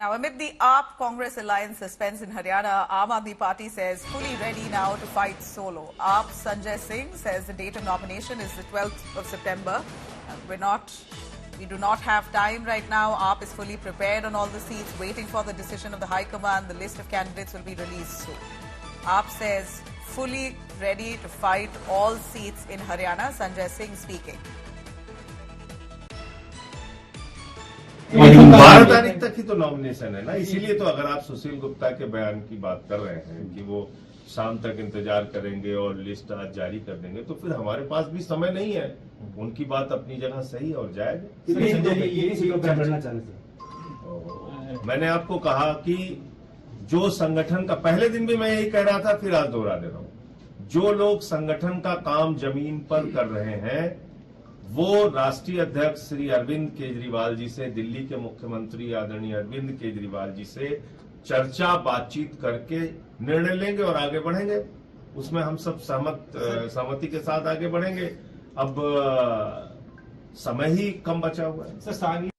Now, amid the AAP Congress alliance suspense in Haryana, Aam Aadmi Party says fully ready now to fight solo. AAP Sanjay Singh says the date of nomination is the 12th of September. We do not have time right now. AAP is fully prepared on all the seats, waiting for the decision of the High Command. The list of candidates will be released soon. AAP says fully ready to fight all seats in Haryana. Sanjay Singh speaking. 12 तारीख तक ही तो nomination है ना, इसीलिए तो अगर आप सुशील गुप्ता के बयान की बात कर रहे हैं कि वो शाम तक इंतजार करेंगे और लिस्ट आज जारी कर देंगे, तो फिर हमारे पास भी समय नहीं है। उनकी बात अपनी जगह सही और जायज है। मैंने आपको कहा कि जो संगठन का, पहले दिन भी मैं यही कह रहा था, फिर आज दोहरा दे रहा हूं, जो लोग संगठन का काम जमीन पर कर रहे हैं वो राष्ट्रीय अध्यक्ष श्री अरविंद केजरीवाल जी से, दिल्ली के मुख्यमंत्री आदरणीय अरविंद केजरीवाल जी से चर्चा बातचीत करके निर्णय लेंगे और आगे बढ़ेंगे। उसमें हम सब सहमति के साथ आगे बढ़ेंगे। अब समय ही कम बचा हुआ है।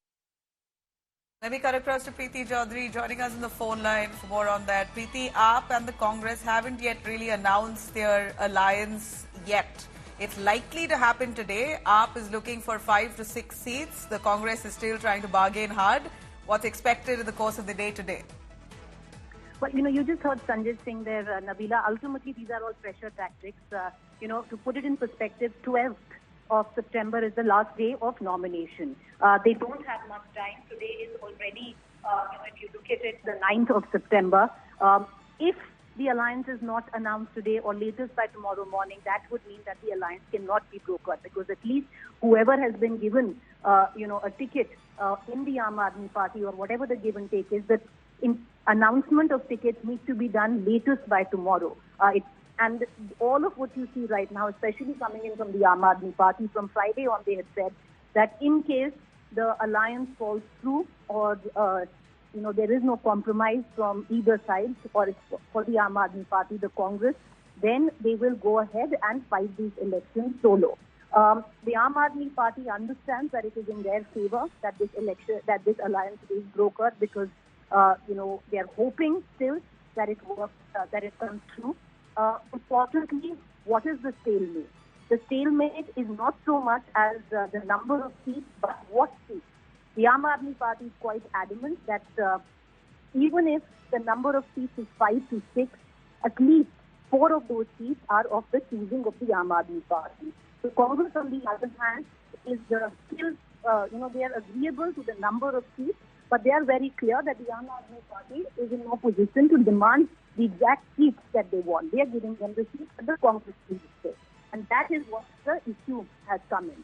Let me cut across to Preeti Chaudhary joining us on the phone line for more on that. Preeti, AAP and the Congress haven't yet really announced their alliance yet. It's likely to happen today. AAP is looking for 5 to 6 seats. The Congress is still trying to bargain hard. What's expected in the course of the day today? Well, you just heard Sanjay Singh there, Nabila. Ultimately, these are all pressure tactics. To put it in perspective, 12th of September is the last day of nomination. They don't have much time. Today is already, if you look at it, the 9th of September. If the alliance is not announced today or latest by tomorrow morning, that would mean that the alliance cannot be brokered, because at least whoever has been given, a ticket in the Aam Aadmi Party or whatever the give and take is, that announcement of tickets needs to be done latest by tomorrow. And all of what you see right now, especially coming in from the Aam Aadmi Party, from Friday on they had said that in case the alliance falls through or there is no compromise from either side, or for the Aam Aadmi Party, the Congress, then they will go ahead and fight these elections solo. The Aam Aadmi Party understands that it is in their favor that this alliance is brokered, because they are hoping still that it works, that it comes through. Importantly, what is the stalemate? The stalemate is not so much as the number of seats, but what seats. The Aam Aadmi Party is quite adamant that even if the number of seats is 5 to 6, at least 4 of those seats are of the choosing of the Aam Aadmi Party. The Congress, on the other hand, is still, they are agreeable to the number of seats, but they are very clear that the Aam Aadmi Party is in no position to demand the exact seats that they want. They are giving them the seats that the Congress needs. And that is what the issue has come in.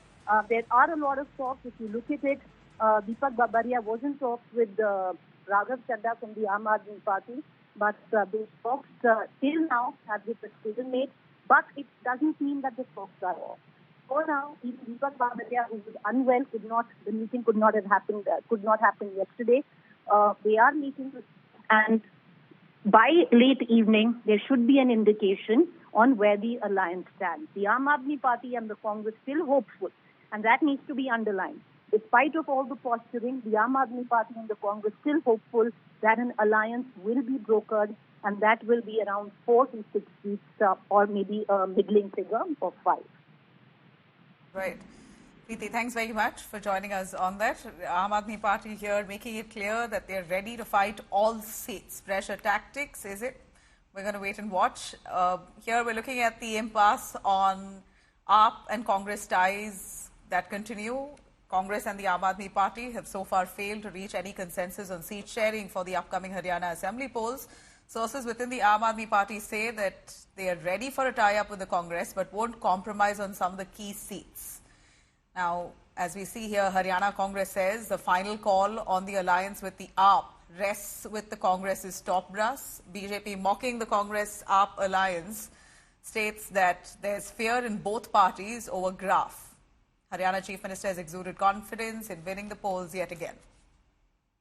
There are a lot of talks. If you look at it, Deepak Babaria was in talks with Raghav Chadha from the Aam Aadmi Party, but those talks till now have hit a stalemate. But it doesn't mean that the talks are off. For now, even Deepak Babaria, who was unwell, the meeting could not happen yesterday. They are meeting, and by late evening, there should be an indication on where the alliance stands. The Aam Aadmi Party and the Congress still hopeful, and that needs to be underlined. Despite of all the posturing, the Aam Aadmi Party and the Congress still hopeful that an alliance will be brokered, and that will be around 4 to 6 seats, or maybe a middling figure of 5. Right. Preeti, thanks very much for joining us on that. Aam Aadmi Party here making it clear that they're ready to fight all seats. Pressure tactics, is it? We're going to wait and watch. Here we're looking at the impasse on AAP and Congress ties that continue. Congress and the Aam Aadmi Party have so far failed to reach any consensus on seat sharing for the upcoming Haryana Assembly polls. Sources within the Aam Aadmi Party say that they are ready for a tie-up with the Congress, but won't compromise on some of the key seats. Now, as we see here, Haryana Congress says the final call on the alliance with the AAP rests with the Congress's top brass. BJP, mocking the Congress-AAP alliance, states that there's fear in both parties over graft. Haryana Chief Minister has exuded confidence in winning the polls yet again.